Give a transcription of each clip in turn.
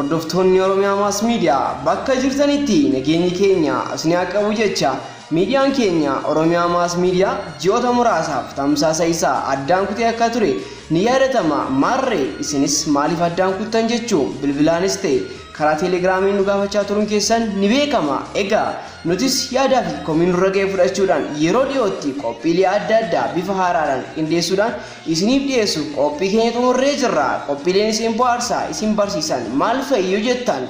hordoftoonni Oromiyaa Maas Miidiyaa bakka jirtanitti nageenyi keenya isin haa qabu jecha miidiyaan keenya Oromiyaa Maas Miidiyaa ji'oota muraasaaf tamsaasa isaa addaan kutee akka ture ni yaadatama. Maarree isinis maaliif addaan kuttan jechuun bilbilaanis ta'e karaa teelegiraamiin nu gaafachaa turuun keessan ni beekama. Egaa nutis yaadaa fi komii nurra ga'e fudhachuudhaan yeroo dhiyootti qophiilee adda addaa bifa haaraadhaan qindeessuudhaan isiniif dhiyeessu qophii keenya xumurree jirra. Qophiileen isin bohaarsaa isin barsiisan maal fa'iyyuu jettan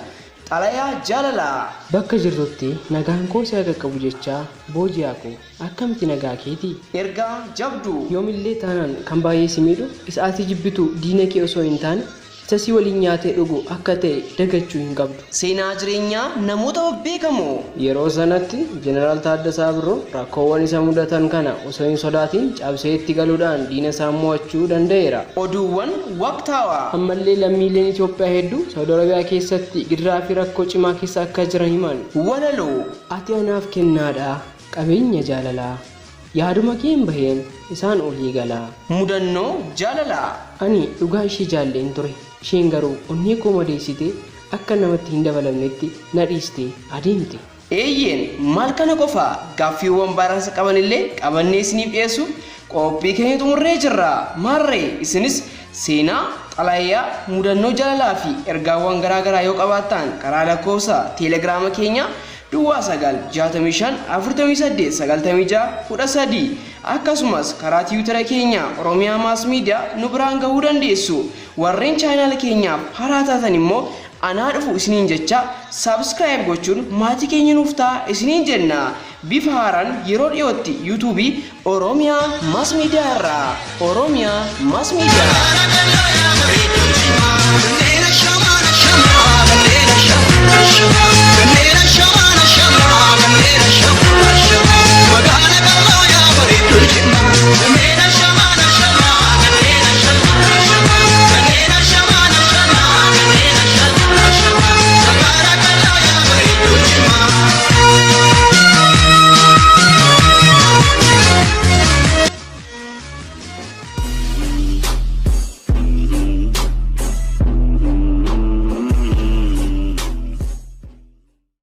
xalayaa jaalalaa. Bakka jirtutti nagaan koo si haa qaqqabu jecha booji'aa koo akkamitti nagaa keeti? Ergaa jabduu yoomillee taanaan kan baay'ee si miidhu isa ati jibbitu diina kee osoo hin taane sasii waliin nyaatee dhugu akka ta'e dagachuu hin qabdu. Seenaa jireenyaa namoota beekamoo yeroo sanatti Jeneraal Taaddasaa Birruu rakkoowwan isa mudatan kana osoo hin sodaatiin cabsee itti galuudhaan diina isaa mo'achuu danda'eera. Oduuwwan waqtaawaa ammallee lammiileen Itoophiyaa hedduu Saudi Arabiyaa keessatti gidiraa fi rakkoo cimaa keessa akka jiran himan. Walaloo ati anaaf kennaadha qabeenya jaalalaa yaaduma kee hin baheen isaan olii galaa. Mudannoo jaalalaa ani dhugaa ishee jaalleen ture. Isheen garuu onnee koo madeessite akka namatti hin dabalamnetti na dhiiste adeemte. Eeyyeen maal kana qofaa gaaffiiwwan baransa qabanillee qabannee isiniif dhiyeessuuf qophii keenya xumurree jirra. Maarree isinis seenaa xalayaa mudannoo jaalalaa fi ergaawwan garaagaraa yoo qabaattan karaa lakkoofsa teelegiraama keenya Duwwaa 965489613 akkasumas karaa tiwiitara keenya Oromiyaa Maas Miidiyaa nu biraan gahuu dandeessu. Warreen chaanaala keenyaaf haaraa taatan immoo anaa dhufu isiniin jecha subscribe gochuun maatii keenya nuuf ta'a isiniin jenna. Bifa haaraan yeroo dhiyootti yuutuubii Oromiyaa Maas Miidiyaa irraa Oromiyaa Maas Miidiyaa.